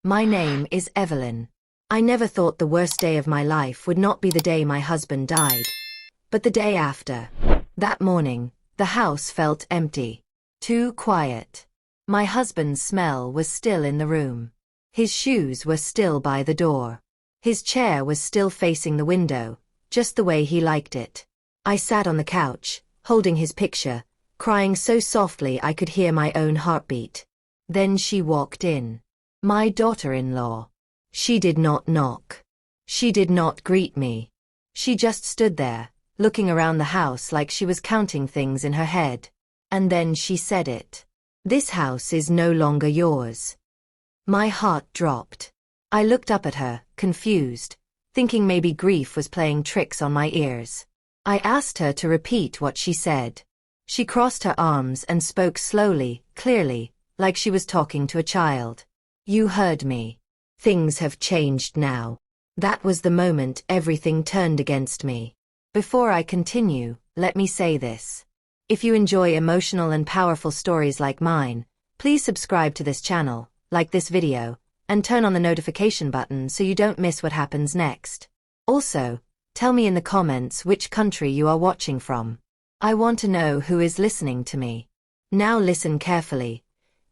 My name is Evelyn. I never thought the worst day of my life would not be the day my husband died, but the day after. That morning, the house felt empty. Too quiet. My husband's smell was still in the room. His shoes were still by the door. His chair was still facing the window, just the way he liked it. I sat on the couch, holding his picture, crying so softly I could hear my own heartbeat. Then she walked in. My daughter-in-law. She did not knock. She did not greet me. She just stood there, looking around the house like she was counting things in her head. And then she said it. "This house is no longer yours." My heart dropped. I looked up at her, confused, thinking maybe grief was playing tricks on my ears. I asked her to repeat what she said. She crossed her arms and spoke slowly, clearly, like she was talking to a child. "You heard me. Things have changed now." That was the moment everything turned against me. Before I continue, let me say this. If you enjoy emotional and powerful stories like mine, please subscribe to this channel, like this video, and turn on the notification button so you don't miss what happens next. Also, tell me in the comments which country you are watching from. I want to know who is listening to me. Now listen carefully,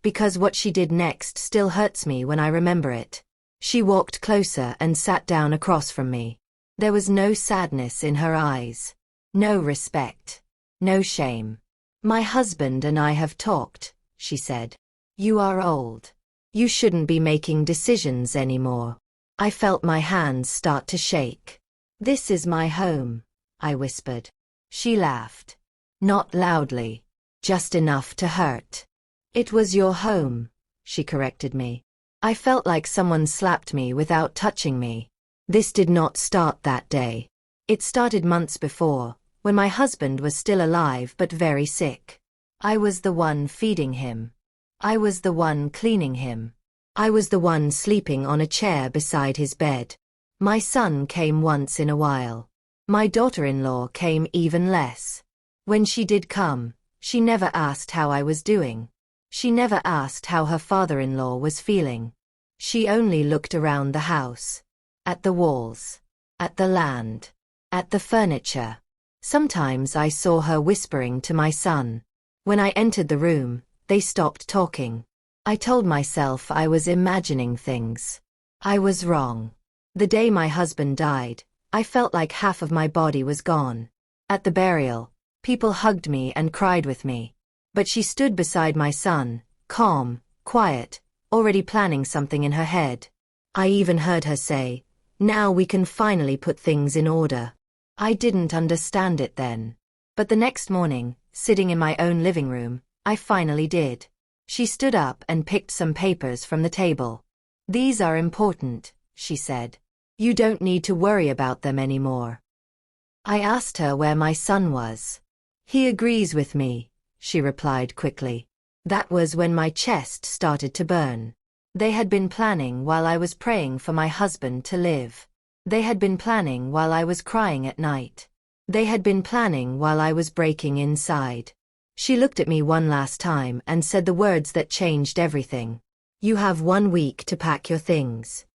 because what she did next still hurts me when I remember it. She walked closer and sat down across from me. There was no sadness in her eyes. No respect. No shame. "My husband and I have talked," she said. "You are old. You shouldn't be making decisions anymore." I felt my hands start to shake. "This is my home," I whispered. She laughed. Not loudly. Just enough to hurt. "It was your home," she corrected me. I felt like someone slapped me without touching me. This did not start that day. It started months before, when my husband was still alive but very sick. I was the one feeding him. I was the one cleaning him. I was the one sleeping on a chair beside his bed. My son came once in a while. My daughter-in-law came even less. When she did come, she never asked how I was doing. She never asked how her father-in-law was feeling. She only looked around the house. At the walls. At the land. At the furniture. Sometimes I saw her whispering to my son. When I entered the room, they stopped talking. I told myself I was imagining things. I was wrong. The day my husband died, I felt like half of my body was gone. At the burial, people hugged me and cried with me. But she stood beside my son, calm, quiet, already planning something in her head. I even heard her say, "Now we can finally put things in order." I didn't understand it then. But the next morning, sitting in my own living room, I finally did. She stood up and picked some papers from the table. "These are important," she said. "You don't need to worry about them anymore." I asked her where my son was. "He agrees with me," she replied quickly. That was when my chest started to burn. They had been planning while I was praying for my husband to live. They had been planning while I was crying at night. They had been planning while I was breaking inside. She looked at me one last time and said the words that changed everything. "You have 1 week to pack your things."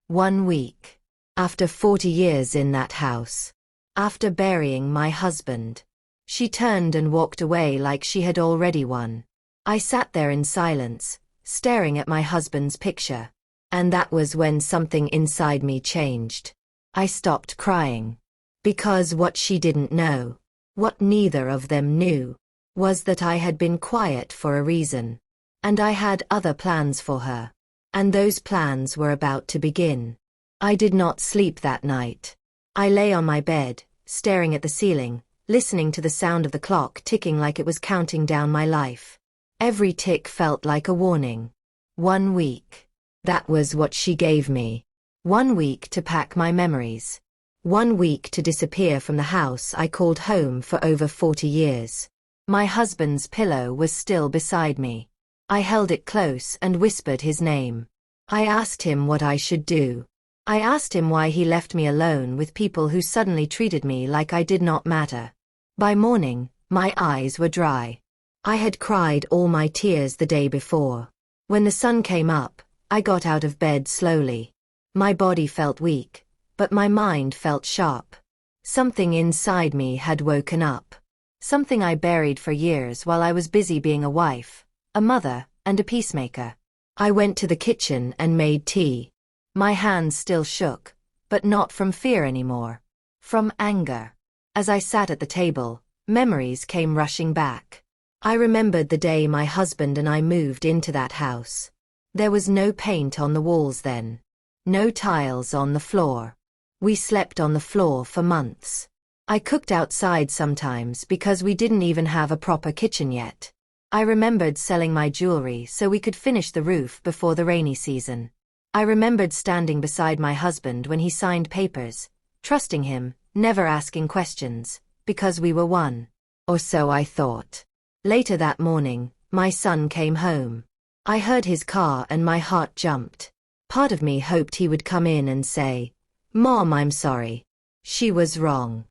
1 week. After 40 years in that house. After burying my husband. She turned and walked away like she had already won. I sat there in silence, staring at my husband's picture. And that was when something inside me changed. I stopped crying. Because what she didn't know, what neither of them knew, was that I had been quiet for a reason. And I had other plans for her. And those plans were about to begin. I did not sleep that night. I lay on my bed, staring at the ceiling, listening to the sound of the clock ticking like it was counting down my life. Every tick felt like a warning. 1 week. That was what she gave me. 1 week to pack my memories. 1 week to disappear from the house I called home for over 40 years. My husband's pillow was still beside me. I held it close and whispered his name. I asked him what I should do. I asked him why he left me alone with people who suddenly treated me like I did not matter. By morning, my eyes were dry. I had cried all my tears the day before. When the sun came up, I got out of bed slowly. My body felt weak, but my mind felt sharp. Something inside me had woken up. Something I buried for years while I was busy being a wife, a mother, and a peacemaker. I went to the kitchen and made tea. My hands still shook, but not from fear anymore. From anger. As I sat at the table, memories came rushing back. I remembered the day my husband and I moved into that house. There was no paint on the walls then. No tiles on the floor. We slept on the floor for months. I cooked outside sometimes because we didn't even have a proper kitchen yet. I remembered selling my jewelry so we could finish the roof before the rainy season. I remembered standing beside my husband when he signed papers, trusting him, never asking questions, because we were one. Or so I thought. Later that morning, my son came home. I heard his car and my heart jumped. Part of me hoped he would come in and say, "Mom, I'm sorry. She was wrong."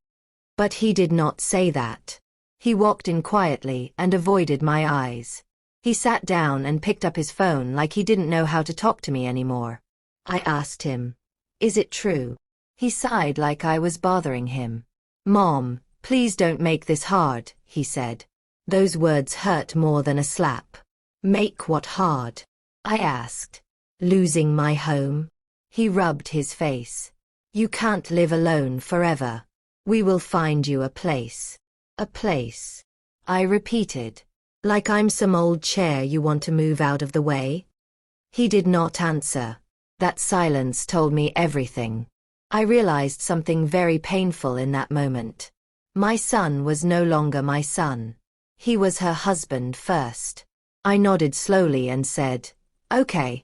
But he did not say that. He walked in quietly and avoided my eyes. He sat down and picked up his phone like he didn't know how to talk to me anymore. I asked him, "Is it true?" He sighed like I was bothering him. "Mom, please don't make this hard," he said. Those words hurt more than a slap. "Make what hard?" I asked. "Losing my home?" He rubbed his face. "You can't live alone forever. We will find you a place." "A place?" I repeated. "Like I'm some old chair you want to move out of the way?" He did not answer. That silence told me everything. I realized something very painful in that moment. My son was no longer my son. He was her husband first. I nodded slowly and said, "Okay."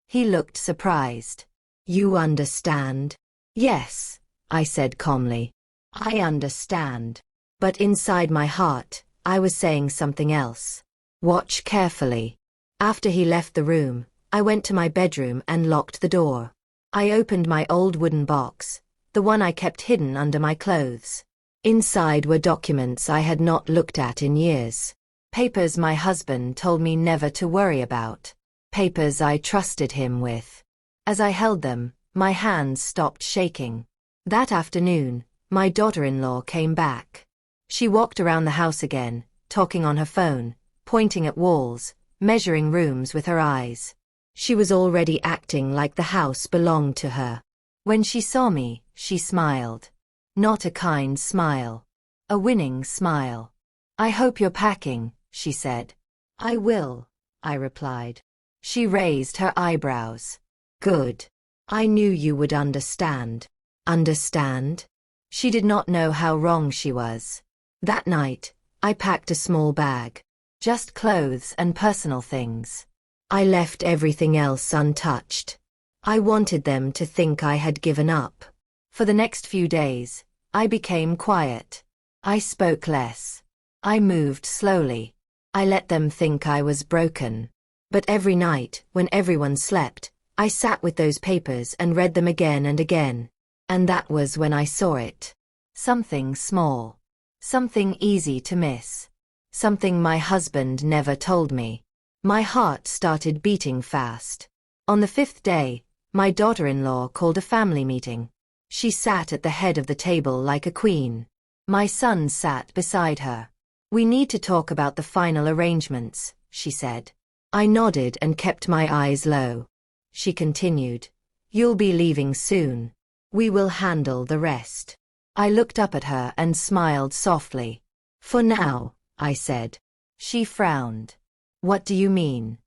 He looked surprised. "You understand?" "Yes," I said calmly. "I understand." But inside my heart, I was saying something else. "Watch carefully." After he left the room, I went to my bedroom and locked the door. I opened my old wooden box, the one I kept hidden under my clothes. Inside were documents I had not looked at in years. Papers my husband told me never to worry about. Papers I trusted him with. As I held them, my hands stopped shaking. That afternoon, my daughter-in-law came back. She walked around the house again, talking on her phone, pointing at walls, measuring rooms with her eyes. She was already acting like the house belonged to her. When she saw me, she smiled. Not a kind smile. A winning smile. "I hope you're packing," she said. "I will," I replied. She raised her eyebrows. "Good. I knew you would understand." Understand? She did not know how wrong she was. That night, I packed a small bag. Just clothes and personal things. I left everything else untouched. I wanted them to think I had given up. For the next few days, I became quiet. I spoke less. I moved slowly. I let them think I was broken. But every night, when everyone slept, I sat with those papers and read them again and again. And that was when I saw it. Something small. Something easy to miss. Something my husband never told me. My heart started beating fast. On the 5th day, my daughter-in-law called a family meeting. She sat at the head of the table like a queen. My son sat beside her. "We need to talk about the final arrangements," she said. I nodded and kept my eyes low. She continued, "You'll be leaving soon. We will handle the rest." I looked up at her and smiled softly. "For now," I said. She frowned. "What do you mean?"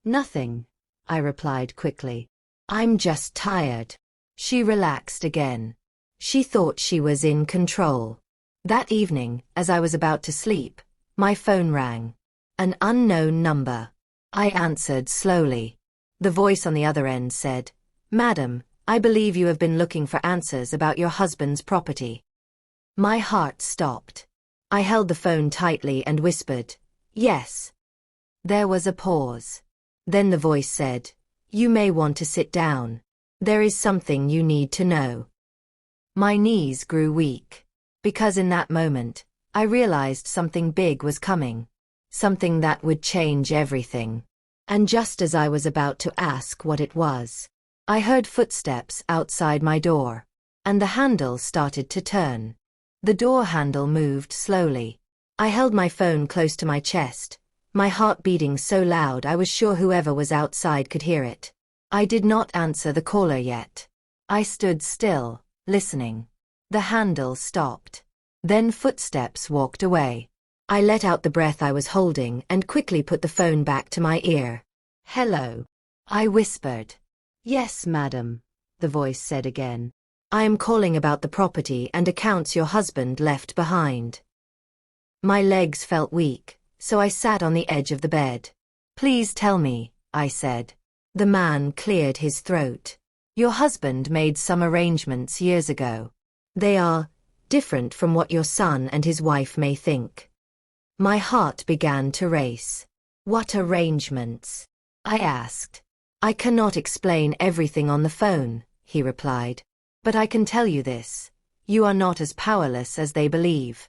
"Nothing," I replied quickly. "I'm just tired." She relaxed again. She thought she was in control. That evening, as I was about to sleep, my phone rang. An unknown number. I answered slowly. The voice on the other end said, "Madam, I believe you have been looking for answers about your husband's property." My heart stopped. I held the phone tightly and whispered, "Yes." There was a pause. Then the voice said, "You may want to sit down. There is something you need to know." My knees grew weak. Because in that moment, I realized something big was coming. Something that would change everything. And just as I was about to ask what it was, I heard footsteps outside my door, and the handle started to turn. The door handle moved slowly. I held my phone close to my chest, my heart beating so loud I was sure whoever was outside could hear it. I did not answer the caller yet. I stood still, listening. The handle stopped. Then footsteps walked away. I let out the breath I was holding and quickly put the phone back to my ear. "Hello," I whispered. "Yes, madam," the voice said again. "I am calling about the property and accounts your husband left behind." My legs felt weak, so I sat on the edge of the bed. "Please tell me," I said. The man cleared his throat. "Your husband made some arrangements years ago. They are different from what your son and his wife may think." My heart began to race. "What arrangements?" I asked. "I cannot explain everything on the phone," he replied. "But I can tell you this. You are not as powerless as they believe."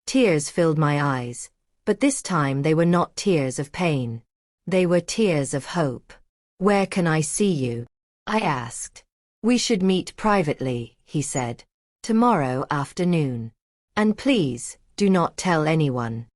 Tears filled my eyes, but this time they were not tears of pain. They were tears of hope. "Where can I see you?" I asked. "We should meet privately," he said. "Tomorrow afternoon. And please, do not tell anyone."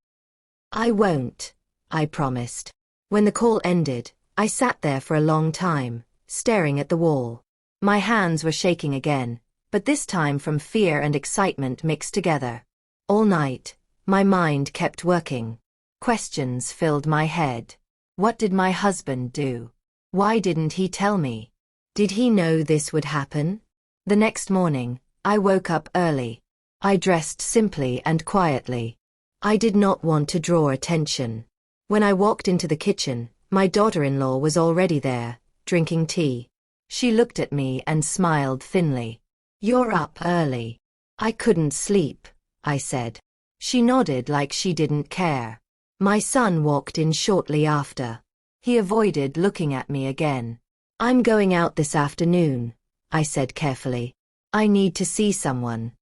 "I won't," I promised. When the call ended, I sat there for a long time, staring at the wall. My hands were shaking again, but this time from fear and excitement mixed together. All night, my mind kept working. Questions filled my head. What did my husband do? Why didn't he tell me? Did he know this would happen? The next morning, I woke up early. I dressed simply and quietly. I did not want to draw attention. When I walked into the kitchen, my daughter-in-law was already there, drinking tea. She looked at me and smiled thinly. "You're up early." "I couldn't sleep," I said. She nodded like she didn't care. My son walked in shortly after. He avoided looking at me again. "I'm going out this afternoon," I said carefully. "I need to see someone."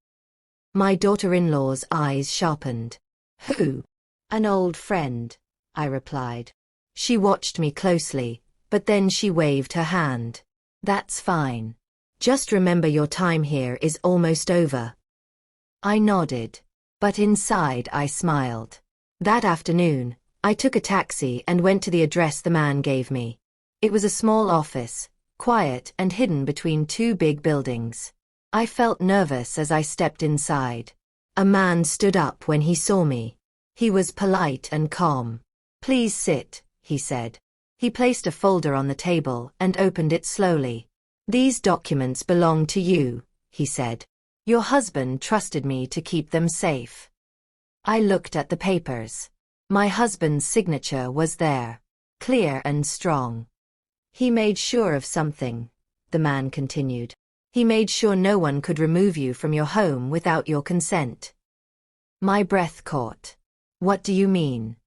My daughter-in-law's eyes sharpened. "Who?" "An old friend," I replied. She watched me closely, but then she waved her hand. "That's fine. Just remember your time here is almost over." I nodded, but inside I smiled. That afternoon, I took a taxi and went to the address the man gave me. It was a small office, quiet and hidden between two big buildings. I felt nervous as I stepped inside. A man stood up when he saw me. He was polite and calm. "Please sit," he said. He placed a folder on the table and opened it slowly. "These documents belong to you," he said. "Your husband trusted me to keep them safe." I looked at the papers. My husband's signature was there, clear and strong. "He made sure of something," the man continued. "He made sure no one could remove you from your home without your consent." My breath caught. "What do you mean?"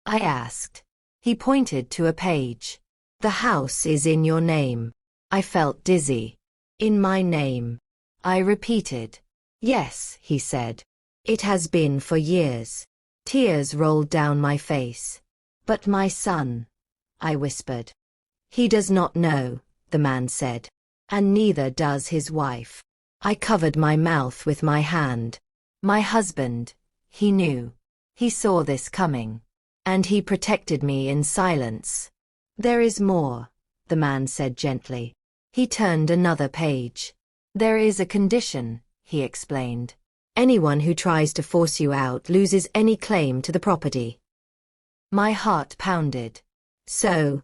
I asked. He pointed to a page. "The house is in your name." I felt dizzy. "In my name?" I repeated. "Yes," he said. "It has been for years." Tears rolled down my face. "But my son," I whispered. "He does not know," the man said. "And neither does his wife." I covered my mouth with my hand. My husband, he knew. He saw this coming. And he protected me in silence. "There is more," the man said gently. He turned another page. "There is a condition," he explained. "Anyone who tries to force you out loses any claim to the property." My heart pounded. "So,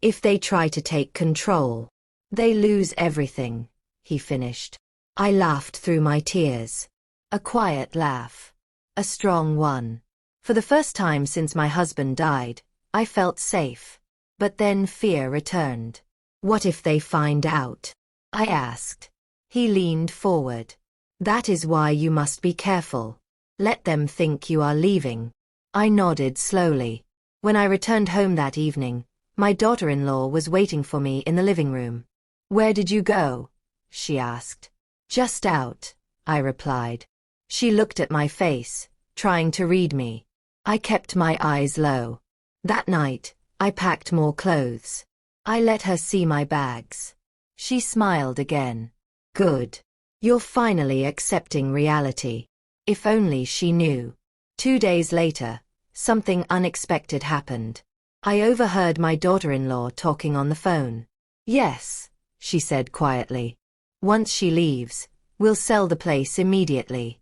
if they try to take control, they lose everything," he finished. I laughed through my tears. A quiet laugh. A strong one. For the first time since my husband died, I felt safe. But then fear returned. "What if they find out?" I asked. He leaned forward. "That is why you must be careful. Let them think you are leaving." I nodded slowly. When I returned home that evening, my daughter-in-law was waiting for me in the living room. "Where did you go?" she asked. "Just out," I replied. She looked at my face, trying to read me. I kept my eyes low. That night, I packed more clothes. I let her see my bags. She smiled again. Good. You're finally accepting reality. If only she knew. 2 days later, something unexpected happened. I overheard my daughter-in-law talking on the phone. Yes, she said quietly. Once she leaves, we'll sell the place immediately.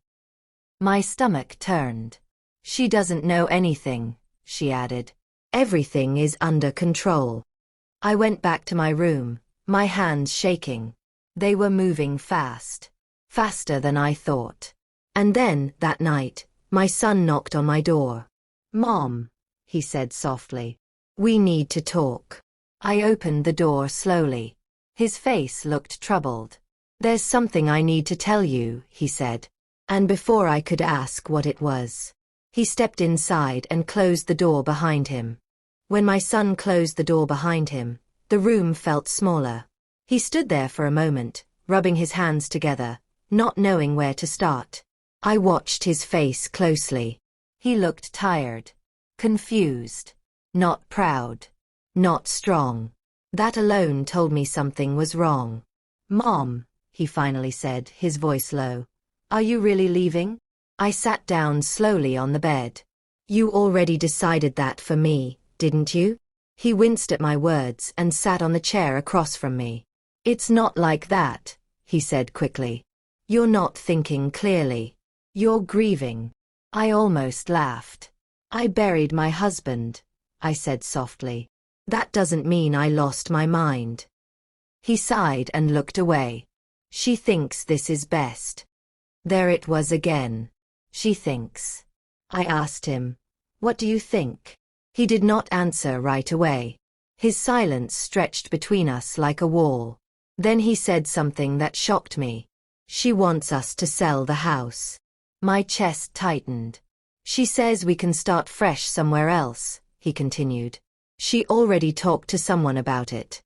My stomach turned. She doesn't know anything, she added. Everything is under control. I went back to my room, my hands shaking. They were moving fast. Faster than I thought. And then, that night, my son knocked on my door. Mom, he said softly. We need to talk. I opened the door slowly. His face looked troubled. There's something I need to tell you, he said. And before I could ask what it was, he stepped inside and closed the door behind him. When my son closed the door behind him, the room felt smaller. He stood there for a moment, rubbing his hands together, not knowing where to start. I watched his face closely. He looked tired, confused, not proud, not strong. That alone told me something was wrong. Mom, he finally said, his voice low. Are you really leaving? I sat down slowly on the bed. You already decided that for me, didn't you? He winced at my words and sat on the chair across from me. It's not like that, he said quickly. You're not thinking clearly. You're grieving. I almost laughed. I buried my husband, I said softly. That doesn't mean I lost my mind. He sighed and looked away. She thinks this is best. There it was again. She thinks. I asked him, what do you think? He did not answer right away. His silence stretched between us like a wall. Then he said something that shocked me. She wants us to sell the house. My chest tightened. She says we can start fresh somewhere else, he continued. She already talked to someone about it.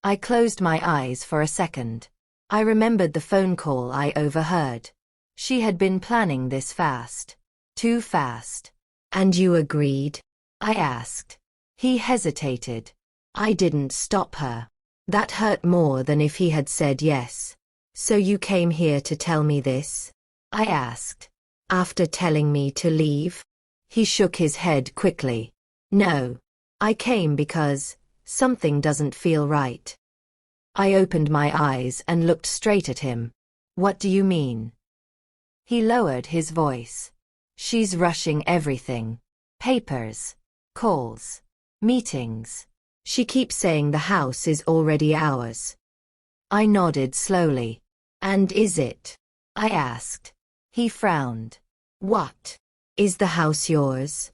I closed my eyes for a second. I remembered the phone call I overheard. She had been planning this fast. Too fast. And you agreed? I asked. He hesitated. I didn't stop her. That hurt more than if he had said yes. So you came here to tell me this? I asked. After telling me to leave? He shook his head quickly. No. I came because something doesn't feel right. I opened my eyes and looked straight at him. What do you mean? He lowered his voice. She's rushing everything. Papers. Calls. Meetings. She keeps saying the house is already ours. I nodded slowly. And is it? I asked. He frowned. What? Is the house yours?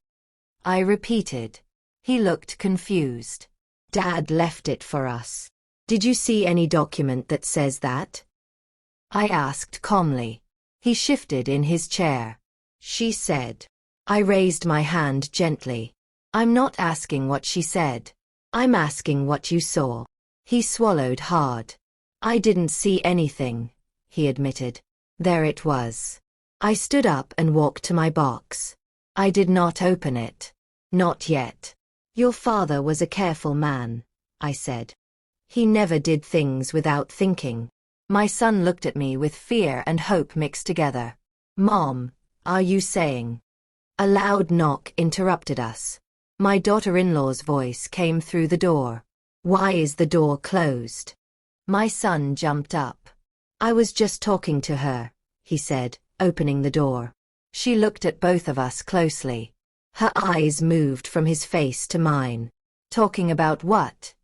I repeated. He looked confused. Dad left it for us. Did you see any document that says that? I asked calmly. He shifted in his chair. She said. I raised my hand gently. I'm not asking what she said. I'm asking what you saw. He swallowed hard. I didn't see anything, he admitted. There it was. I stood up and walked to my box. I did not open it. Not yet. Your father was a careful man, I said. He never did things without thinking. My son looked at me with fear and hope mixed together. Mom, are you saying? A loud knock interrupted us. My daughter-in-law's voice came through the door. Why is the door closed? My son jumped up. I was just talking to her, he said, opening the door. She looked at both of us closely. Her eyes moved from his face to mine. Talking about what?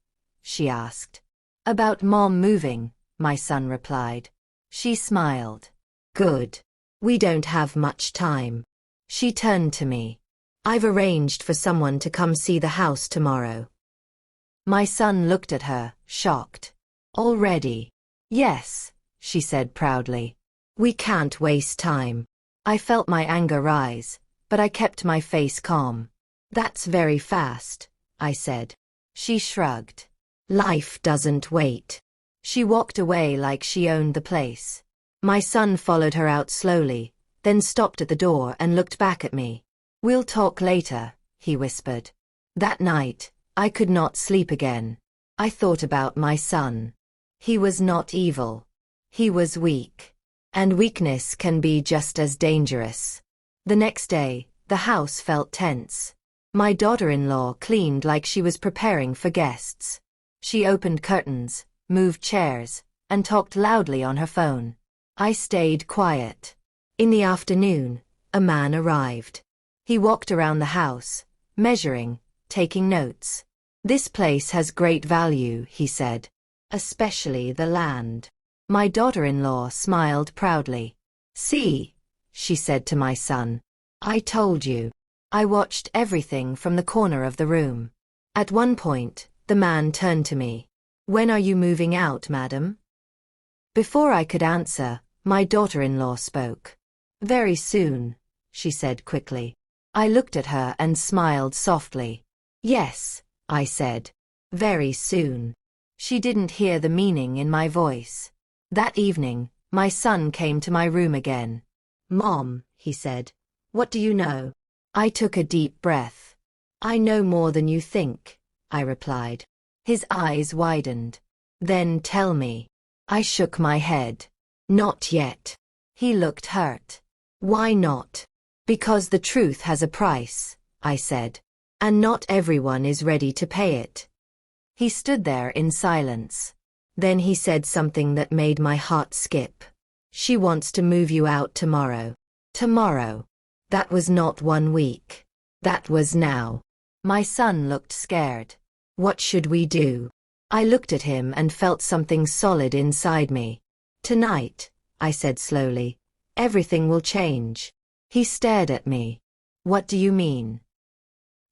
She asked. About Mom moving, my son replied. She smiled. Good. We don't have much time. She turned to me. I've arranged for someone to come see the house tomorrow. My son looked at her, shocked. Already? Yes, she said proudly. We can't waste time. I felt my anger rise, but I kept my face calm. That's very fast, I said. She shrugged. Life doesn't wait. She walked away like she owned the place. My son followed her out slowly, then stopped at the door and looked back at me. We'll talk later, he whispered. That night, I could not sleep again. I thought about my son. He was not evil. He was weak. And weakness can be just as dangerous. The next day, the house felt tense. My daughter-in-law cleaned like she was preparing for guests. She opened curtains, moved chairs, and talked loudly on her phone. I stayed quiet. In the afternoon, a man arrived. He walked around the house, measuring, taking notes. "This place has great value," he said. "Especially the land." My daughter-in-law smiled proudly. "See," she said to my son. "I told you." I watched everything from the corner of the room. At one point, the man turned to me. "When are you moving out, madam?" Before I could answer, my daughter-in-law spoke. "Very soon," she said quickly. I looked at her and smiled softly. "Yes," I said. "Very soon." She didn't hear the meaning in my voice. That evening, my son came to my room again. "Mom," he said, "what do you know?" I took a deep breath. "I know more than you think," I replied. His eyes widened. "Then tell me." I shook my head. "Not yet." He looked hurt. "Why not?" "Because the truth has a price," I said. "And not everyone is ready to pay it." He stood there in silence. Then he said something that made my heart skip. "She wants to move you out tomorrow." Tomorrow. That was not 1 week. That was now. My son looked scared. "What should we do?" I looked at him and felt something solid inside me. "Tonight," I said slowly, "everything will change." He stared at me. "What do you mean?"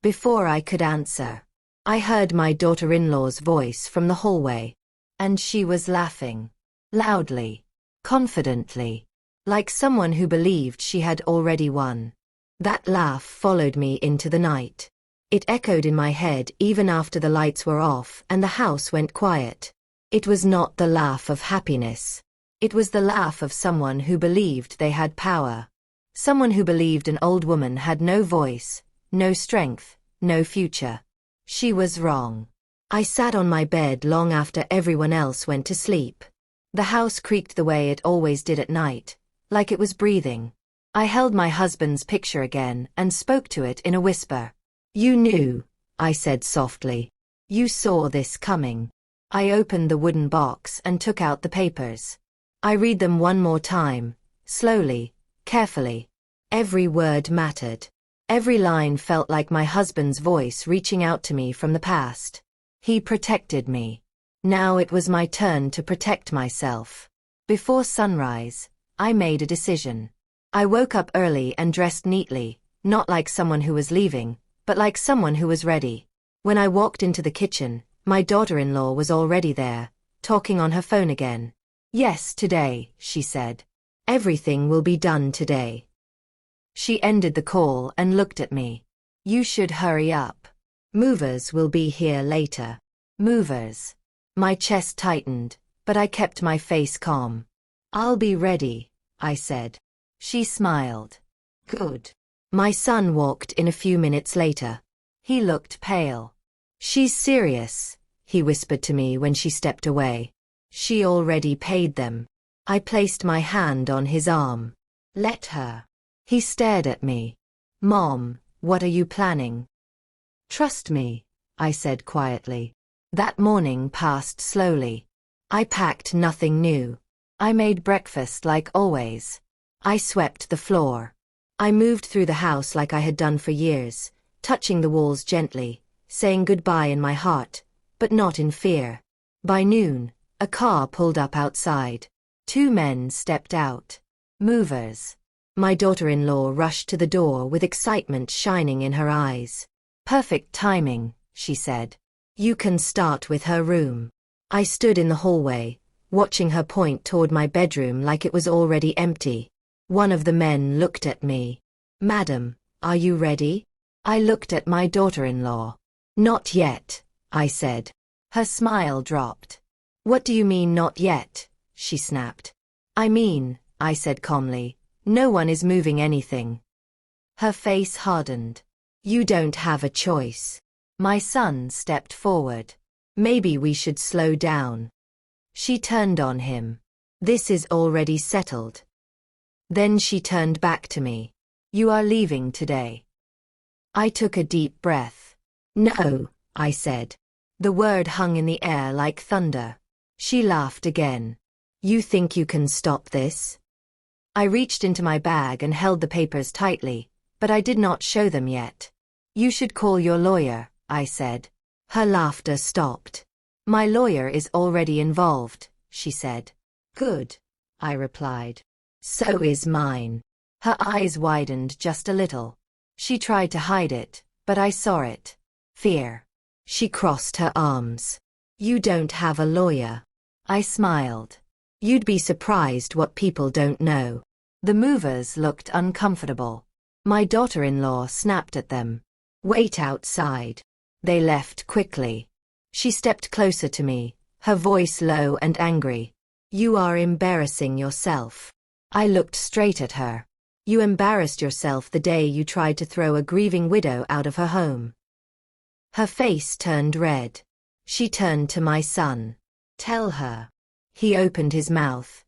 Before I could answer, I heard my daughter-in-law's voice from the hallway. And she was laughing. Loudly. Confidently. Like someone who believed she had already won. That laugh followed me into the night. It echoed in my head even after the lights were off and the house went quiet. It was not the laugh of happiness. It was the laugh of someone who believed they had power. Someone who believed an old woman had no voice, no strength, no future. She was wrong. I sat on my bed long after everyone else went to sleep. The house creaked the way it always did at night, like it was breathing. I held my husband's picture again and spoke to it in a whisper. "You knew," I said softly. "You saw this coming." I opened the wooden box and took out the papers. I read them one more time, slowly, carefully. Every word mattered. Every line felt like my husband's voice reaching out to me from the past. He protected me. Now it was my turn to protect myself. Before sunrise, I made a decision. I woke up early and dressed neatly, not like someone who was leaving, but like someone who was ready. When I walked into the kitchen, my daughter-in-law was already there, talking on her phone again. "Yes, today," she said. "Everything will be done today." She ended the call and looked at me. "You should hurry up. Movers will be here later." Movers. My chest tightened, but I kept my face calm. "I'll be ready," I said. She smiled. "Good." My son walked in a few minutes later. He looked pale. "She's serious," he whispered to me when she stepped away. "She already paid them." I placed my hand on his arm. "Let her." He stared at me. "Mom, what are you planning?" "Trust me," I said quietly. That morning passed slowly. I packed nothing new. I made breakfast like always. I swept the floor. I moved through the house like I had done for years, touching the walls gently, saying goodbye in my heart, but not in fear. By noon, a car pulled up outside. 2 men stepped out. Movers. My daughter-in-law rushed to the door with excitement shining in her eyes. "Perfect timing," she said. "You can start with her room." I stood in the hallway, watching her point toward my bedroom like it was already empty. One of the men looked at me. "Madam, are you ready?" I looked at my daughter-in-law. "Not yet," I said. Her smile dropped. "What do you mean not yet?" she snapped. "I mean," I said calmly, "no one is moving anything." Her face hardened. "You don't have a choice." My son stepped forward. Maybe we should slow down. She turned on him. This is already settled. Then she turned back to me. You are leaving today. I took a deep breath. No, I said. The word hung in the air like thunder. She laughed again. You think you can stop this? I reached into my bag and held the papers tightly, but I did not show them yet. You should call your lawyer, I said. Her laughter stopped. My lawyer is already involved, she said. Good, I replied. So is mine. Her eyes widened just a little. She tried to hide it, but I saw it. Fear. She crossed her arms. You don't have a lawyer. I smiled. You'd be surprised what people don't know. The movers looked uncomfortable. My daughter-in-law snapped at them. Wait outside. They left quickly. She stepped closer to me, her voice low and angry. You are embarrassing yourself. I looked straight at her. You embarrassed yourself the day you tried to throw a grieving widow out of her home. Her face turned red. She turned to my son. Tell her. He opened his mouth,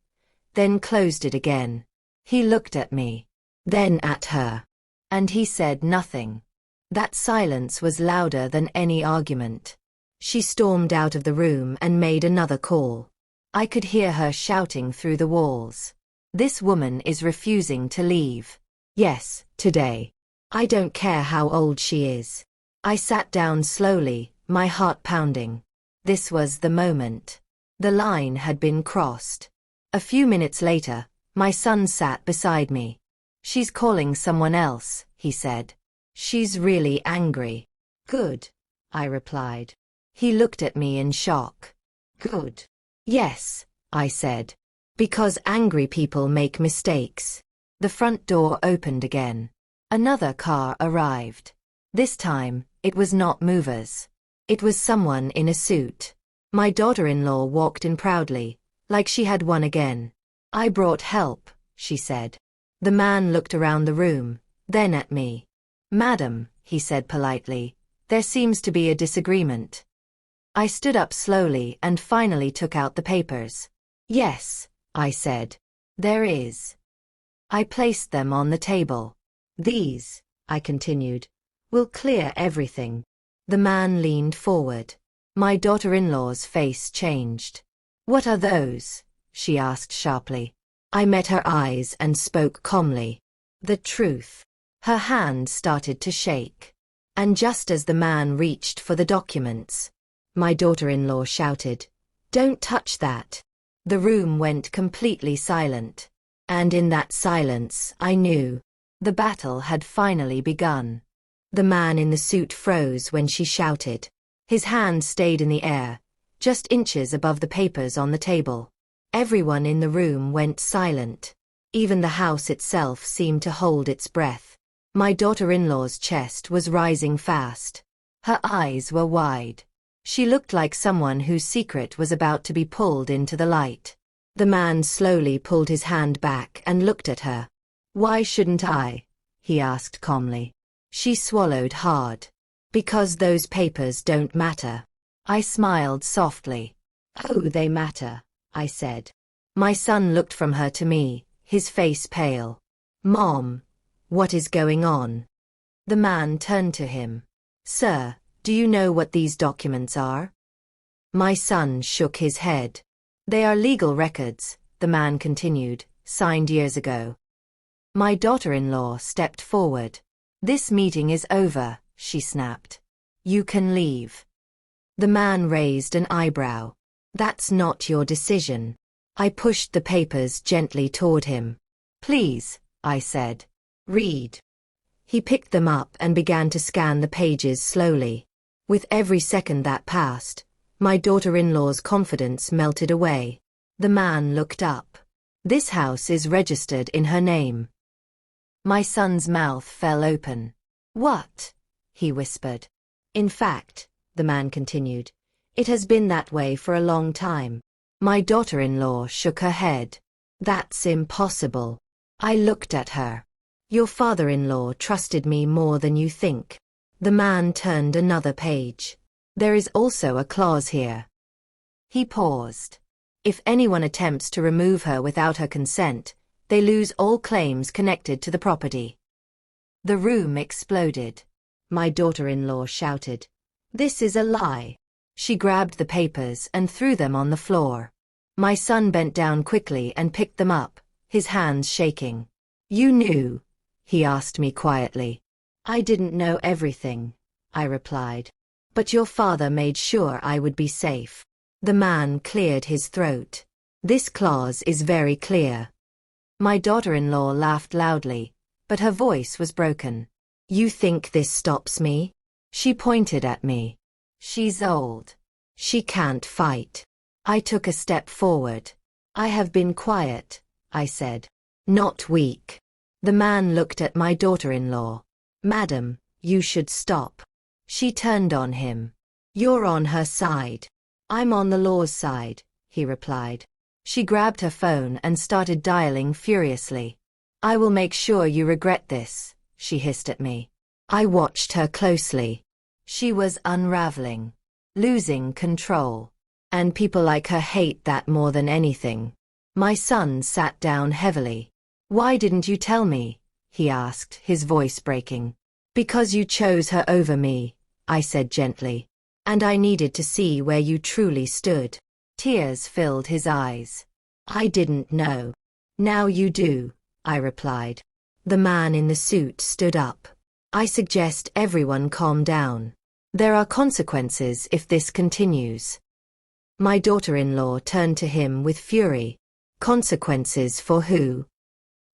then closed it again. He looked at me, then at her, and he said nothing. That silence was louder than any argument. She stormed out of the room and made another call. I could hear her shouting through the walls. This woman is refusing to leave. Yes, today. I don't care how old she is. I sat down slowly, my heart pounding. This was the moment. The line had been crossed. A few minutes later, my son sat beside me. She's calling someone else, he said. She's really angry. Good, I replied. He looked at me in shock. Good. Yes, I said. Because angry people make mistakes. The front door opened again. Another car arrived. This time, it was not movers. It was someone in a suit. My daughter-in-law walked in proudly, like she had won again. I brought help, she said. The man looked around the room, then at me. Madam, he said politely, there seems to be a disagreement. I stood up slowly and finally took out the papers. Yes, I said. There is. I placed them on the table. These, I continued, will clear everything. The man leaned forward. My daughter-in-law's face changed. What are those? She asked sharply. I met her eyes and spoke calmly. The truth. Her hand started to shake. And just as the man reached for the documents, my daughter-in-law shouted, Don't touch that. The room went completely silent. And in that silence, I knew. The battle had finally begun. The man in the suit froze when she shouted. His hand stayed in the air, just inches above the papers on the table. Everyone in the room went silent. Even the house itself seemed to hold its breath. My daughter-in-law's chest was rising fast. Her eyes were wide. She looked like someone whose secret was about to be pulled into the light. The man slowly pulled his hand back and looked at her. Why shouldn't I? He asked calmly. She swallowed hard. Because those papers don't matter. I smiled softly. Oh, they matter, I said. My son looked from her to me, his face pale. Mom, what is going on? The man turned to him. Sir, do you know what these documents are? My son shook his head. They are legal records, the man continued, signed years ago. My daughter-in-law stepped forward. This meeting is over, she snapped. You can leave. The man raised an eyebrow. That's not your decision. I pushed the papers gently toward him. Please, I said. Read. He picked them up and began to scan the pages slowly. With every second that passed, my daughter-in-law's confidence melted away. The man looked up. This house is registered in her name. My son's mouth fell open. What? He whispered. In fact, the man continued, it has been that way for a long time. My daughter-in-law shook her head. That's impossible. I looked at her. Your father-in-law trusted me more than you think. The man turned another page. There is also a clause here. He paused. If anyone attempts to remove her without her consent, they lose all claims connected to the property. The room exploded. My daughter-in-law shouted, "This is a lie." She grabbed the papers and threw them on the floor. My son bent down quickly and picked them up, his hands shaking. "You knew?" he asked me quietly. "I didn't know everything," I replied. "But your father made sure I would be safe." The man cleared his throat. "This clause is very clear." My daughter-in-law laughed loudly, but her voice was broken. "You think this stops me?" She pointed at me. "She's old. She can't fight." I took a step forward. "I have been quiet," I said. "Not weak." The man looked at my daughter-in-law. "Madam, you should stop." She turned on him. "You're on her side." "I'm on the law's side," he replied. She grabbed her phone and started dialing furiously. "I will make sure you regret this," she hissed at me. I watched her closely. She was unraveling, losing control. And people like her hate that more than anything. My son sat down heavily. "Why didn't you tell me?" he asked, his voice breaking. "Because you chose her over me," I said gently. "And I needed to see where you truly stood." Tears filled his eyes. "I didn't know." "Now you do," I replied. The man in the suit stood up. "I suggest everyone calm down. There are consequences if this continues." My daughter-in-law turned to him with fury. "Consequences for who?"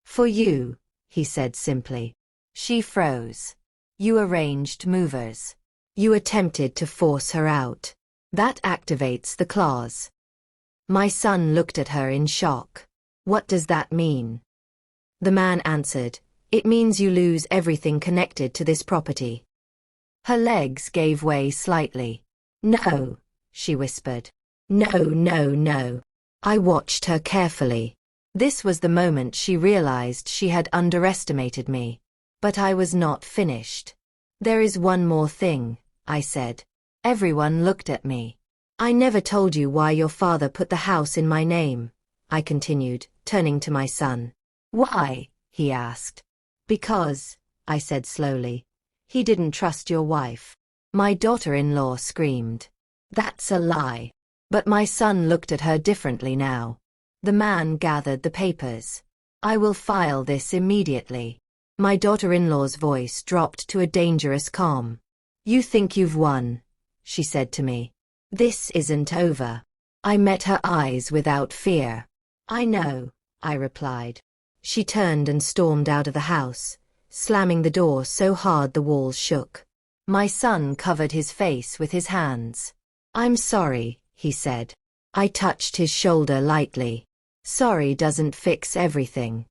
"For you," he said simply. She froze. "You arranged movers. You attempted to force her out. That activates the clause." My son looked at her in shock. "What does that mean?" The man answered, "It means you lose everything connected to this property." Her legs gave way slightly. "No," she whispered. "No, no, no." I watched her carefully. This was the moment she realized she had underestimated me. But I was not finished. "There is one more thing," I said. Everyone looked at me. "I never told you why your father put the house in my name," I continued, turning to my son. "Why?" he asked. "Because," I said slowly, "he didn't trust your wife." My daughter-in-law screamed. "That's a lie." But my son looked at her differently now. The man gathered the papers. "I will file this immediately." My daughter-in-law's voice dropped to a dangerous calm. "You think you've won," she said to me. "This isn't over." I met her eyes without fear. "I know," I replied. She turned and stormed out of the house, slamming the door so hard the walls shook. My son covered his face with his hands. "I'm sorry," he said. I touched his shoulder lightly. "Sorry doesn't fix everything."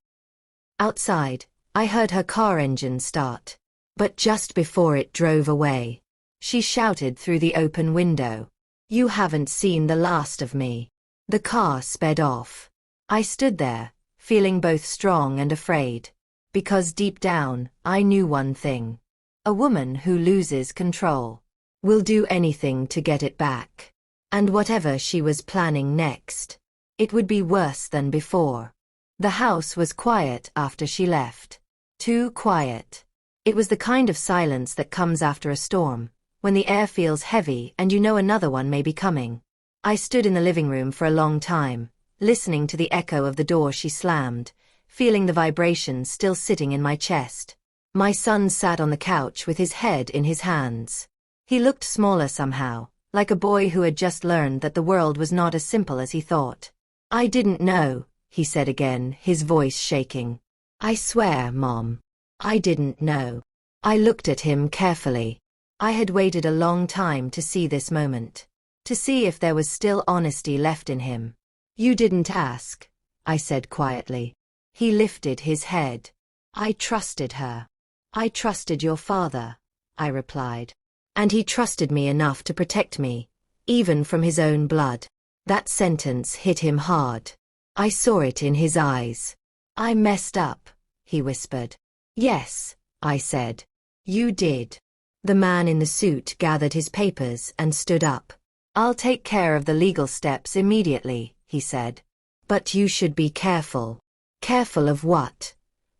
Outside, I heard her car engine start. But just before it drove away, she shouted through the open window, "You haven't seen the last of me." The car sped off. I stood there, feeling both strong and afraid. Because deep down, I knew one thing. A woman who loses control will do anything to get it back. And whatever she was planning next, it would be worse than before. The house was quiet after she left. Too quiet. It was the kind of silence that comes after a storm, when the air feels heavy and you know another one may be coming. I stood in the living room for a long time, listening to the echo of the door she slammed, feeling the vibration still sitting in my chest. My son sat on the couch with his head in his hands. He looked smaller somehow, like a boy who had just learned that the world was not as simple as he thought. "I didn't know," he said again, his voice shaking. "I swear, Mom, I didn't know." I looked at him carefully. I had waited a long time to see this moment, to see if there was still honesty left in him. "You didn't ask," I said quietly. He lifted his head. "I trusted her. I trusted your father," I replied. "And he trusted me enough to protect me, even from his own blood." That sentence hit him hard. I saw it in his eyes. "I messed up," he whispered. "Yes," I said. "You did. The man in the suit gathered his papers and stood up. "I'll take care of the legal steps immediately," he said. "But you should be careful." "Careful of what?"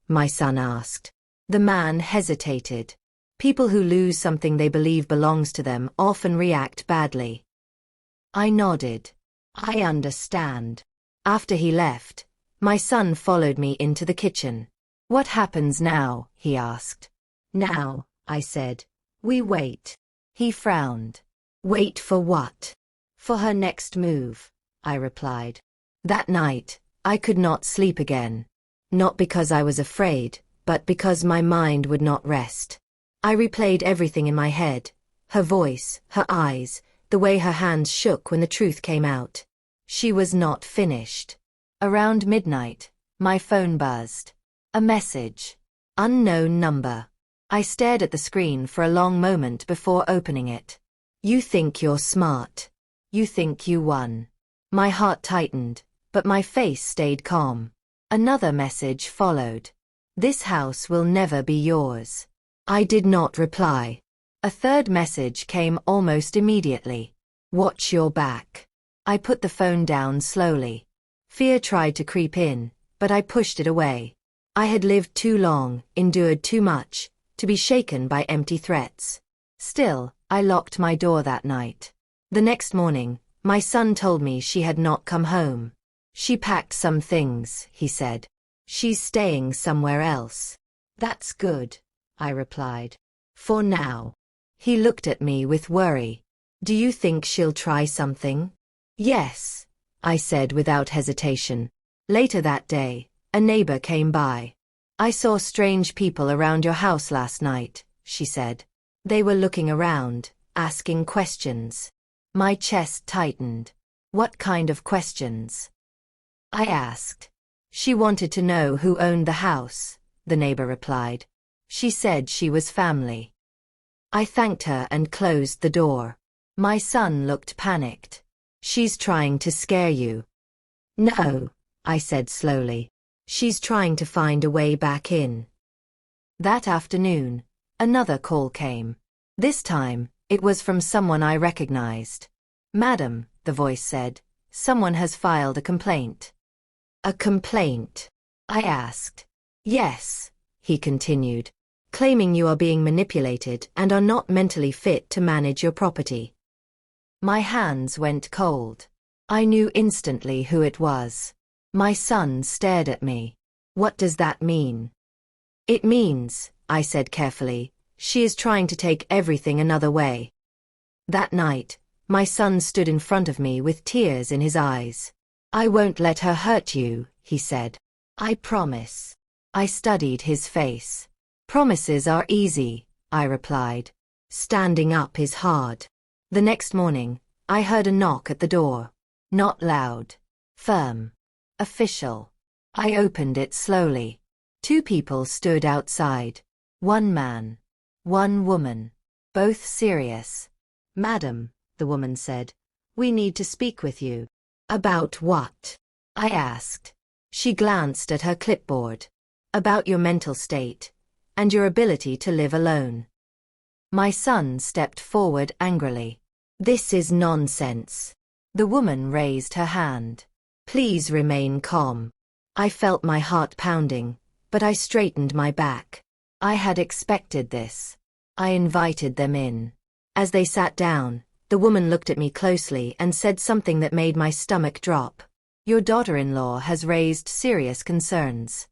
my son asked. The man hesitated. "People who lose something they believe belongs to them often react badly." I nodded. "I understand." After he left, my son followed me into the kitchen. "What happens now?" he asked. "Now," I said, "we wait." He frowned. "Wait for what?" "For her next move," I replied. That night, I could not sleep again. Not because I was afraid, but because my mind would not rest. I replayed everything in my head: her voice, her eyes, the way her hands shook when the truth came out. She was not finished. Around midnight, my phone buzzed. A message. Unknown number. I stared at the screen for a long moment before opening it. "You think you're smart. You think you won." My heart tightened, but my face stayed calm. Another message followed. "This house will never be yours." I did not reply. A third message came almost immediately. "Watch your back." I put the phone down slowly. Fear tried to creep in, but I pushed it away. I had lived too long, endured too much, to be shaken by empty threats. Still, I locked my door that night. The next morning, my son told me she had not come home. "She packed some things," he said. "She's staying somewhere else." "That's good," I replied. "For now." He looked at me with worry. "Do you think she'll try something?" "Yes," I said without hesitation. Later that day, a neighbor came by. "I saw strange people around your house last night," she said. "They were looking around, asking questions." My chest tightened. "What kind of questions?" I asked. "She wanted to know who owned the house," the neighbor replied. "She said she was family." I thanked her and closed the door. My son looked panicked. "She's trying to scare you." "No," I said slowly. "She's trying to find a way back in." That afternoon, another call came. This time, it was from someone I recognized. "Madam," the voice said, "someone has filed a complaint." "A complaint?" I asked. "Yes," he continued, "claiming you are being manipulated and are not mentally fit to manage your property." My hands went cold. I knew instantly who it was. My son stared at me. "What does that mean?" "It means," I said carefully, "she is trying to take everything another way." That night, my son stood in front of me with tears in his eyes. "I won't let her hurt you," he said. "I promise." I studied his face. "Promises are easy," I replied. "Standing up is hard." The next morning, I heard a knock at the door. Not loud. Firm. Official. I opened it slowly. 2 people stood outside. 1 man. 1 woman. Both serious. "Madam," the woman said, "we need to speak with you." "About what?" I asked. She glanced at her clipboard. "About your mental state, and your ability to live alone." My son stepped forward angrily. "This is nonsense." The woman raised her hand. "Please remain calm." I felt my heart pounding, but I straightened my back. I had expected this. I invited them in. As they sat down, the woman looked at me closely and said something that made my stomach drop. "Your daughter-in-law has raised serious concerns."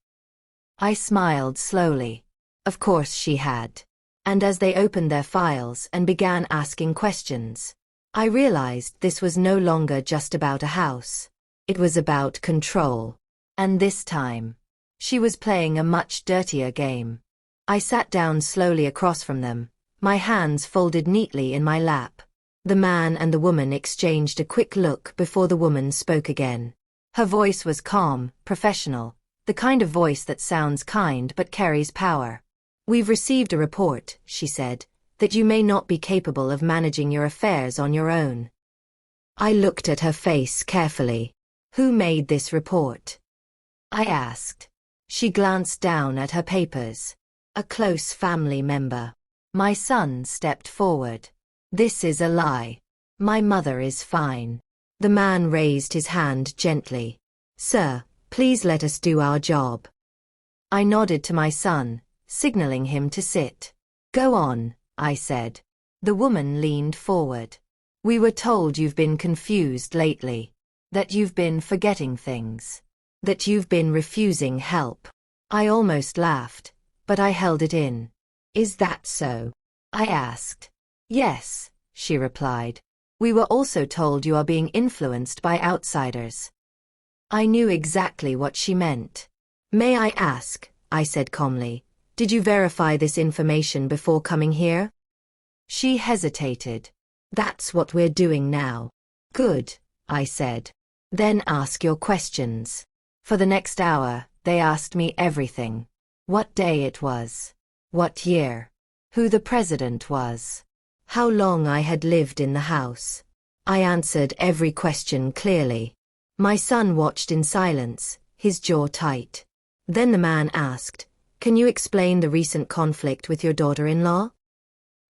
I smiled slowly. Of course she had. And as they opened their files and began asking questions, I realized this was no longer just about a house. It was about control. And this time, she was playing a much dirtier game. I sat down slowly across from them, my hands folded neatly in my lap. The man and the woman exchanged a quick look before the woman spoke again. Her voice was calm, professional, the kind of voice that sounds kind but carries power. "We've received a report," she said, "that you may not be capable of managing your affairs on your own." I looked at her face carefully. "Who made this report?" I asked. She glanced down at her papers. "A close family member." My son stepped forward. This is a lie. My mother is fine. The man raised his hand gently. Sir, please let us do our job. I nodded to my son, signaling him to sit. Go on, I said. The woman leaned forward. We were told you've been confused lately. That you've been forgetting things. That you've been refusing help. I almost laughed, but I held it in. Is that so? I asked. Yes, she replied. We were also told you are being influenced by outsiders. I knew exactly what she meant. May I ask, I said calmly, did you verify this information before coming here? She hesitated. That's what we're doing now. Good, I said. Then ask your questions. For the next hour, they asked me everything. What day it was. What year. Who the president was. How long I had lived in the house. I answered every question clearly. My son watched in silence, his jaw tight. Then the man asked, can you explain the recent conflict with your daughter-in-law?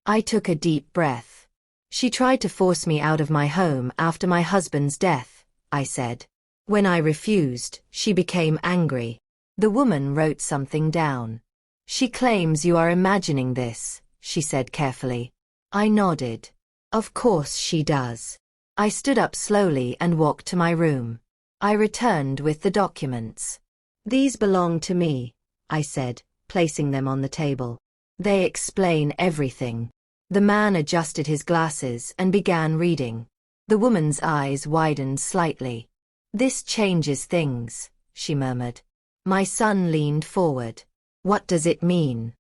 I took a deep breath. She tried to force me out of my home after my husband's death, I said. When I refused, she became angry. The woman wrote something down. She claims you are imagining this, she said carefully. I nodded. Of course she does. I stood up slowly and walked to my room. I returned with the documents. These belong to me, I said, placing them on the table. They explain everything. The man adjusted his glasses and began reading. The woman's eyes widened slightly. This changes things, she murmured. My son leaned forward. What does it mean?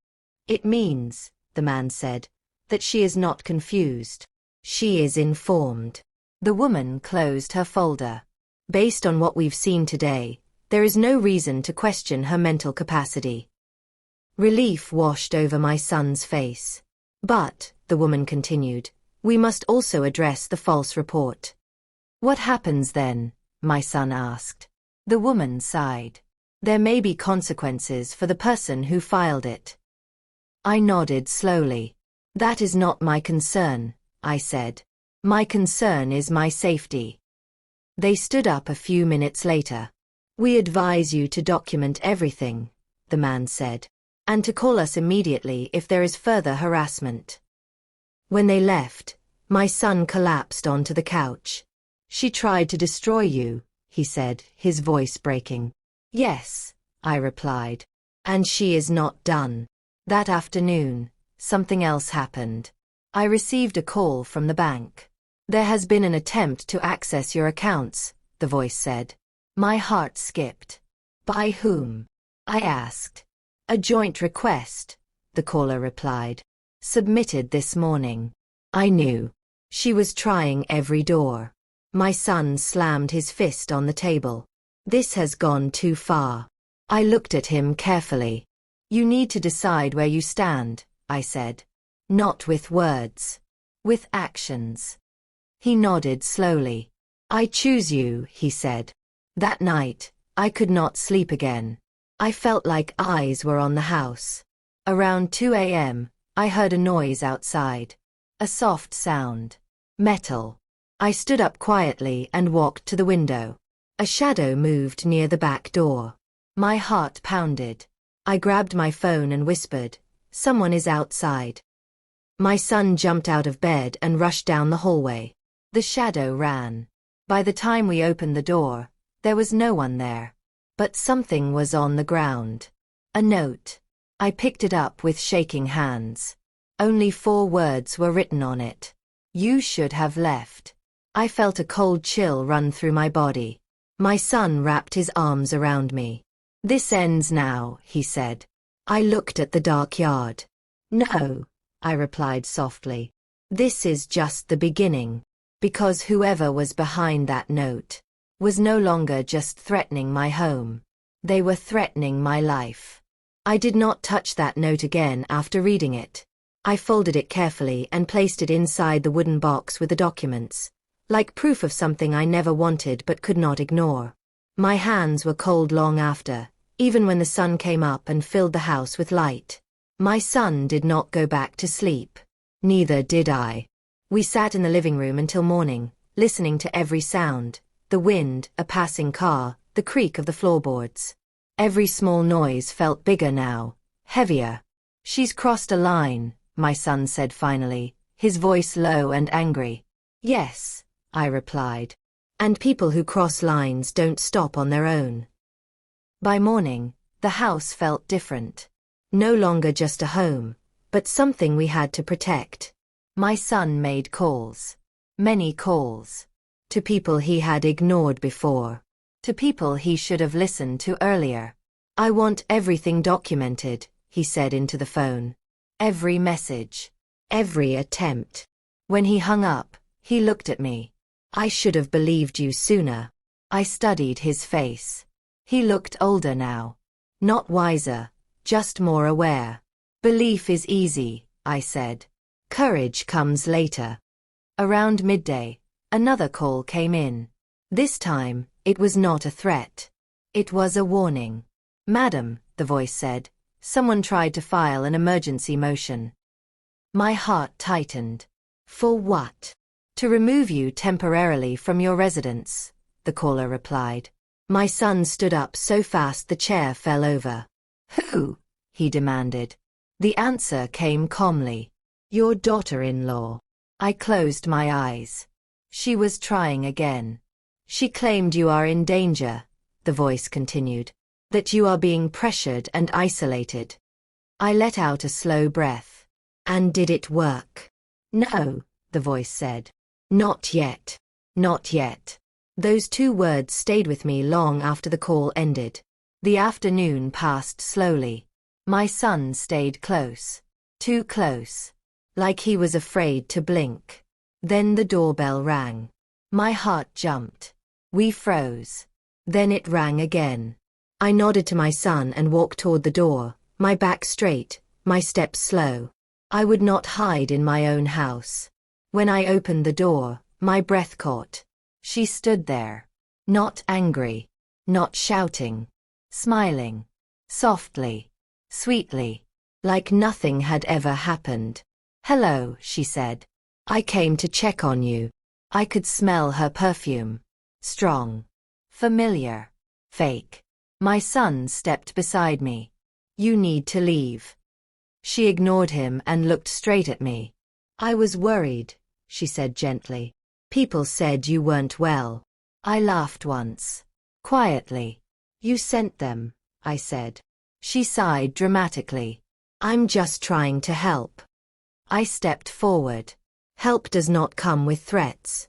It means, the man said, that she is not confused. She is informed. The woman closed her folder. Based on what we've seen today, there is no reason to question her mental capacity. Relief washed over my son's face. But, the woman continued, we must also address the false report. What happens then? My son asked. The woman sighed. There may be consequences for the person who filed it. I nodded slowly. That is not my concern, I said. My concern is my safety. They stood up a few minutes later. We advise you to document everything, the man said, and to call us immediately if there is further harassment. When they left, my son collapsed onto the couch. She tried to destroy you, he said, his voice breaking. Yes, I replied. And she is not done. That afternoon, something else happened. I received a call from the bank. There has been an attempt to access your accounts, the voice said. My heart skipped. By whom? I asked. A joint request, the caller replied. Submitted this morning. I knew. She was trying every door. My son slammed his fist on the table. This has gone too far. I looked at him carefully. You need to decide where you stand, I said. Not with words. With actions. He nodded slowly. I choose you, he said. That night, I could not sleep again. I felt like eyes were on the house. Around 2 a.m., I heard a noise outside. A soft sound. Metal. I stood up quietly and walked to the window. A shadow moved near the back door. My heart pounded. I grabbed my phone and whispered, someone is outside. My son jumped out of bed and rushed down the hallway. The shadow ran. By the time we opened the door, there was no one there. But something was on the ground. A note. I picked it up with shaking hands. Only 4 words were written on it. You should have left. I felt a cold chill run through my body. My son wrapped his arms around me. This ends now, he said. I looked at the dark yard. No, I replied softly. This is just the beginning. Because whoever was behind that note was no longer just threatening my home. They were threatening my life. I did not touch that note again after reading it. I folded it carefully and placed it inside the wooden box with the documents, like proof of something I never wanted but could not ignore. My hands were cold long after, even when the sun came up and filled the house with light. My son did not go back to sleep. Neither did I. We sat in the living room until morning, listening to every sound, the wind, a passing car, the creak of the floorboards. Every small noise felt bigger now, heavier. She's crossed a line, my son said finally, his voice low and angry. Yes, I replied. And people who cross lines don't stop on their own. By morning, the house felt different. No longer just a home, but something we had to protect. My son made calls. Many calls. To people he had ignored before. To people he should have listened to earlier. I want everything documented, he said into the phone. Every message. Every attempt. When he hung up, he looked at me. I should have believed you sooner. I studied his face. He looked older now. Not wiser, just more aware. Belief is easy, I said. Courage comes later. Around midday, another call came in. This time, it was not a threat. It was a warning. Madam, the voice said, someone tried to file an emergency motion. My heart tightened. For what? To remove you temporarily from your residence, the caller replied. My son stood up so fast the chair fell over. Who? He demanded. The answer came calmly. Your daughter-in-law. I closed my eyes. She was trying again. She claimed you are in danger, the voice continued. That you are being pressured and isolated. I let out a slow breath. And did it work? No, the voice said. Not yet. Not yet. Those two words stayed with me long after the call ended. The afternoon passed slowly. My son stayed close. Too close. Like he was afraid to blink. Then the doorbell rang. My heart jumped. We froze. Then it rang again. I nodded to my son and walked toward the door, my back straight, my steps slow. I would not hide in my own house. When I opened the door, my breath caught. She stood there. Not angry. Not shouting. Smiling. Softly. Sweetly. Like nothing had ever happened. Hello, she said. I came to check on you. I could smell her perfume. Strong. Familiar. Fake. My son stepped beside me. You need to leave. She ignored him and looked straight at me. I was worried, she said gently. People said you weren't well. I laughed once. Quietly. You sent them, I said. She sighed dramatically. I'm just trying to help. I stepped forward. Help does not come with threats.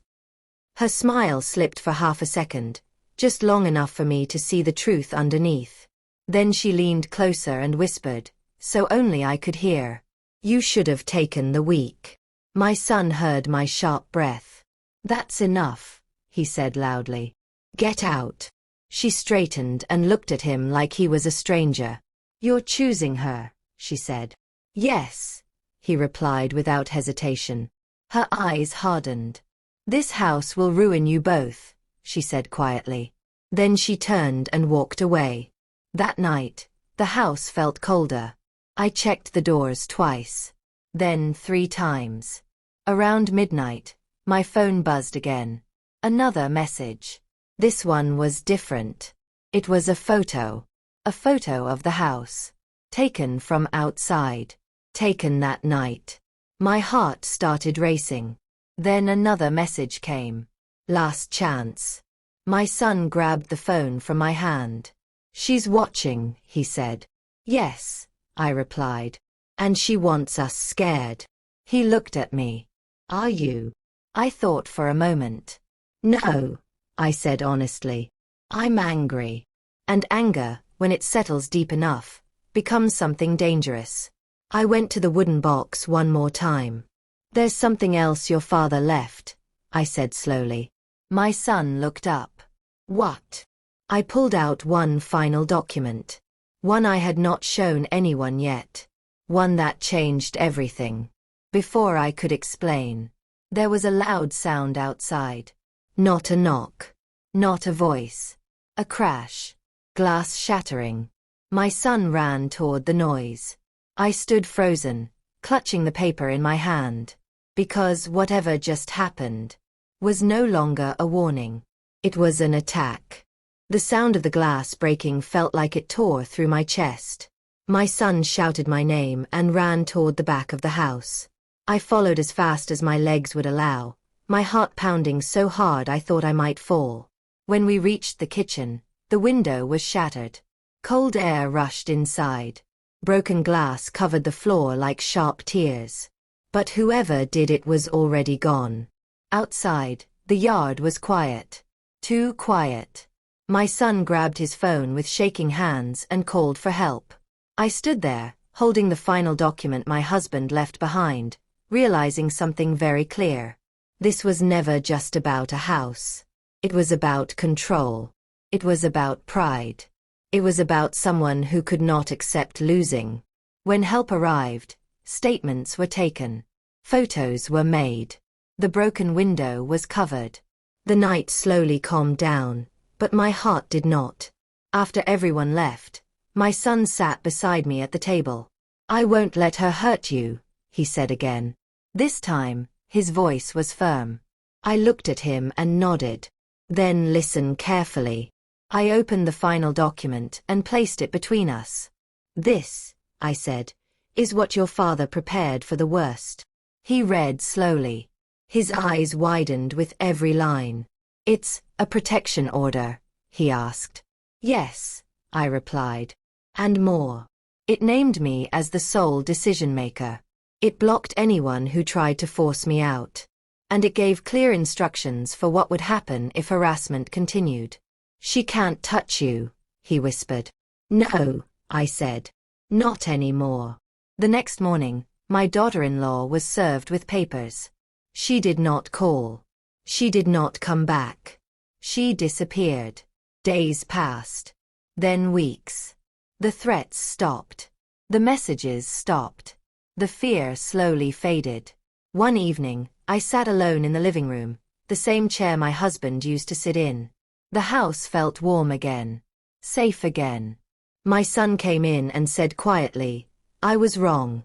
Her smile slipped for half a second, just long enough for me to see the truth underneath. Then she leaned closer and whispered, so only I could hear. You should have taken the week. My son heard my sharp breath. That's enough, he said loudly. Get out. She straightened and looked at him like he was a stranger. You're choosing her, she said. Yes, he replied without hesitation. Her eyes hardened. This house will ruin you both, she said quietly. Then she turned and walked away. That night, the house felt colder. I checked the doors twice. Then 3 times. Around midnight, my phone buzzed again. Another message. This one was different. It was a photo. A photo of the house. Taken from outside. Taken that night. My heart started racing. Then another message came. Last chance. My son grabbed the phone from my hand. She's watching, he said. Yes, I replied. And she wants us scared. He looked at me. Are you? I thought for a moment. No, I said honestly. I'm angry. And anger, when it settles deep enough, becomes something dangerous. I went to the wooden box one more time. There's something else your father left, I said slowly. My son looked up. What? I pulled out one final document. One I had not shown anyone yet. One that changed everything. Before I could explain, there was a loud sound outside. Not a knock. Not a voice. A crash. Glass shattering. My son ran toward the noise. I stood frozen, clutching the paper in my hand. Because whatever just happened was no longer a warning. It was an attack. The sound of the glass breaking felt like it tore through my chest. My son shouted my name and ran toward the back of the house. I followed as fast as my legs would allow, my heart pounding so hard I thought I might fall. When we reached the kitchen, the window was shattered. Cold air rushed inside. Broken glass covered the floor like sharp tears. But whoever did it was already gone. Outside, the yard was quiet. Too quiet. My son grabbed his phone with shaking hands and called for help. I stood there, holding the final document my husband left behind, realizing something very clear. This was never just about a house. It was about control. It was about pride. It was about someone who could not accept losing. When help arrived, statements were taken. Photos were made. The broken window was covered. The night slowly calmed down, but my heart did not. After everyone left, my son sat beside me at the table. "I won't let her hurt you," he said again. This time, his voice was firm. I looked at him and nodded. "Then listen carefully." I opened the final document and placed it between us. "This," I said, "is what your father prepared for the worst." He read slowly. His eyes widened with every line. "It's a protection order?" he asked. "Yes," I replied. "And more. It named me as the sole decision-maker. It blocked anyone who tried to force me out. And it gave clear instructions for what would happen if harassment continued." "She can't touch you," he whispered. "No," I said. "Not anymore." The next morning, my daughter-in-law was served with papers. She did not call. She did not come back. She disappeared. Days passed. Then weeks. The threats stopped. The messages stopped. The fear slowly faded. One evening, I sat alone in the living room, the same chair my husband used to sit in. The house felt warm again. Safe again. My son came in and said quietly, "I was wrong."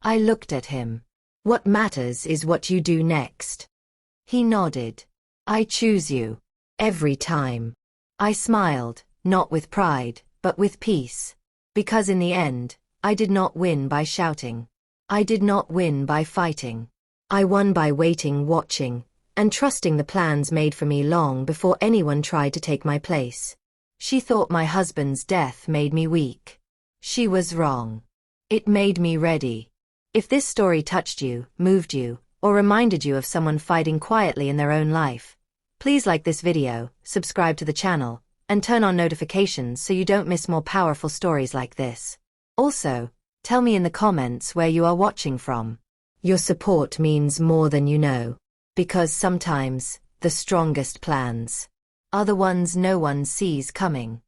I looked at him. "What matters is what you do next." He nodded. "I choose you. Every time." I smiled, not with pride, but with peace. Because in the end, I did not win by shouting. I did not win by fighting. I won by waiting, watching, and trusting the plans made for me long before anyone tried to take my place. She thought my husband's death made me weak. She was wrong. It made me ready. If this story touched you, moved you, or reminded you of someone fighting quietly in their own life, please like this video, subscribe to the channel, and turn on notifications so you don't miss more powerful stories like this. Also, tell me in the comments where you are watching from. Your support means more than you know. Because sometimes, the strongest plans are the ones no one sees coming.